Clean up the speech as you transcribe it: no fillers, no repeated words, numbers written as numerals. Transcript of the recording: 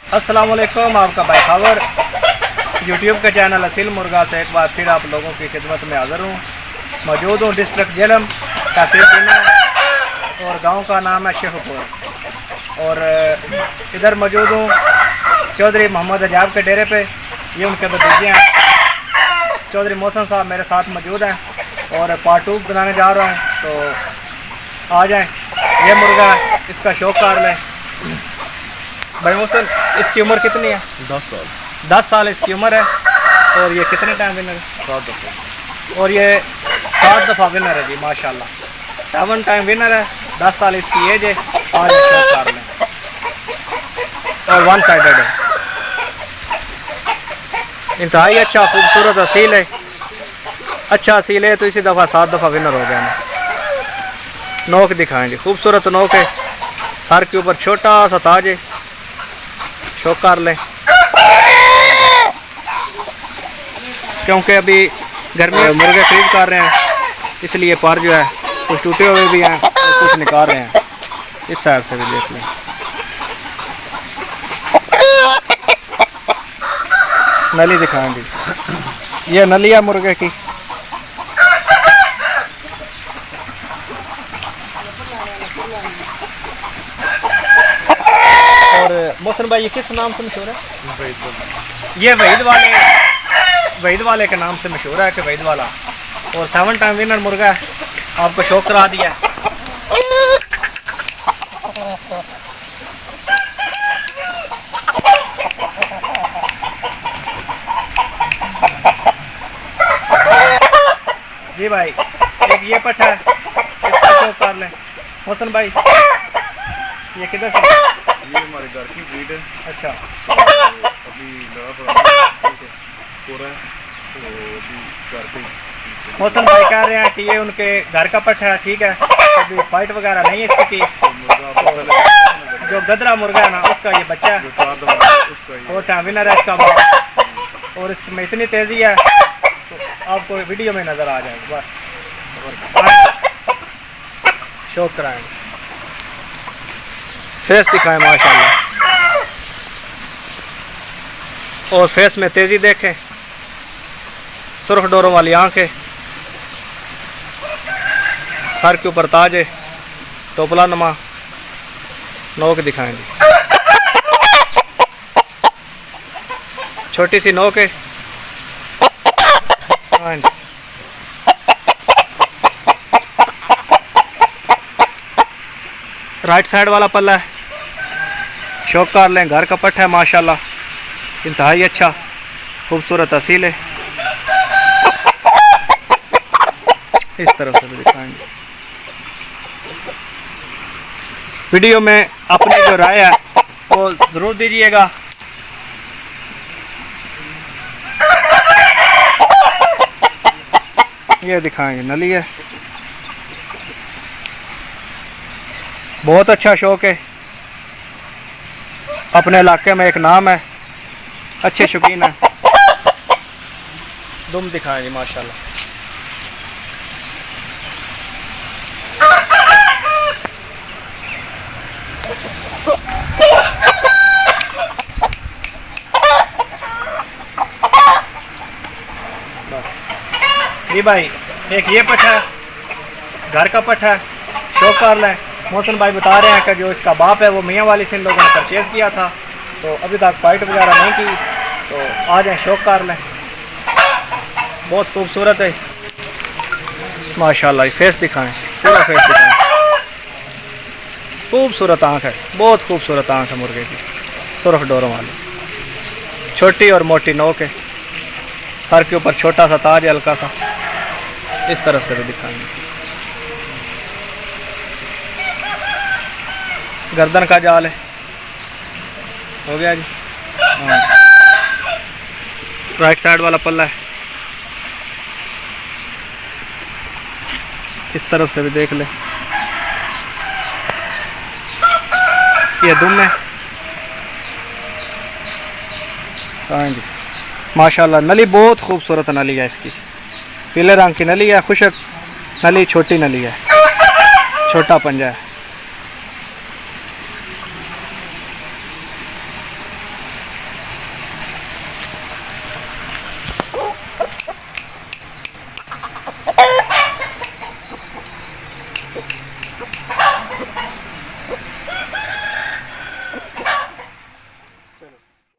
अस्सलाम वालेकुम, आपका भाई खबर यूट्यूब के चैनल असील मुर्गा से एक बार फिर आप लोगों की खिदमत में हाज़िर हूँ। मौजूद हूँ डिस्ट्रिक्ट झेलम तहसील बिना और गांव का नाम है शेखपुर। और इधर मौजूद हूँ चौधरी मोहम्मद अजाब के डेरे पे। ये उनके भतीजे हैं, चौधरी मोहसन साहब मेरे साथ मौजूद हैं और पार्ट 2 बनाने जा रहा हूँ, तो आ जाएँ। ये मुर्गा इसका शौक कर लें। भाई मोहसन, इसकी उम्र कितनी है? 10 साल। 10 साल इसकी उम्र है। और ये कितने टाइम विनर है? 7 दफ़ा। और ये 7 दफ़ा विनर है जी, माशाल्लाह 7 टाइम विनर है। 10 साल इसकी एज है। आज शौक कर लें और 1 साइडेड है। इंतहाई अच्छा खूबसूरत असील है। अच्छा असील है तो इसी दफ़ा 7 दफ़ा विनर हो गया ना। नोक दिखाएंगे, खूबसूरत नोक है। सर के ऊपर छोटा सा ताज है। शौक कर लें क्योंकि अभी घर में मुर्गे खरीद कर रहे हैं, इसलिए पर जो है कुछ टूटे हुए भी हैं और कुछ निकाल रहे हैं। इस साइड से भी देख लें। नली दिखाएंगे, ये नली है मुर्गे की। और मोहसन भाई, ये किस नाम से मशहूर है? ये वहीद वाले के नाम से मशहूर है कि वहीद वाला। और 7 टाइम विनर मुर्गा है। आपको शौक करा दिया। जी भाई, एक ये पट्टा है, इसका शौक कर लें। मोहसन भाई, ये किधर से? ये हमारे घर की ब्रीड है। अच्छा, अभी लड़ा पड़ा है तो अभी घर पे। मोहसन भाई कह रहे हैं कि ये उनके घर का पट्टा है, ठीक है। अभी फाइट वगैरह नहीं है इसकी। जो गदरा मुर्गा है ना, उसका ये बच्चा है। और टाइम विनर है इसका बाप। और इसमें इतनी तेज़ी है तो आपको वीडियो में नज़र आ जाएगा। बस शौक कराएंगे, फेस दिखाएं माशाल्लाह। और फेस में तेज़ी देखें, सुर्ख डोरों वाली आंखें, सर के ऊपर ताज है, टोपला नुमा नोक दिखाएंगे। छोटी सी नोक है। हाँ जी, राइट साइड वाला पल्ला है। शौक कर लें, घर का पट्टा है माशाल्लाह, इंतहाई अच्छा खूबसूरत असील है। इस तरफ से भी दिखाएंगे। वीडियो में अपनी जो राय है वो ज़रूर दीजिएगा। ये दिखाएंगे, नली है। बहुत अच्छा शौक है। अपने इलाके में एक नाम है, अच्छे शौकीन है। दुम दिखाएंगे माशाल्लाह। जी भाई, एक ये पट्टा है, घर का पट्टा है। शौक कर लें। मोहसन भाई बता रहे हैं कि जो इसका बाप है वो मियाँ वाली से इन लोगों ने परचेज़ किया था, तो अभी तक फाइट वगैरह नहीं की। तो आ जाएँ, शौक कर लें। बहुत खूबसूरत है माशाल्लाह। फेस दिखाएं, पूरा फेस दिखाएं। खूबसूरत आँख है, बहुत खूबसूरत आँख है मुर्गे की, सुर्ख डोरों वाली। छोटी और मोटी नोक है। सर के ऊपर छोटा सा ताज है, हल्का सा। इस तरफ से भी दिखाएंगे। गर्दन का जाल है। हो गया जी। हाँ, राइट साइड वाला पल्ला है। इस तरफ से भी देख ले। ये दुम है। हाँ जी, माशाल्लाह। नली बहुत खूबसूरत नली है इसकी, पीले रंग की नली है, खुशक नली, छोटी नली है, छोटा पंजा है।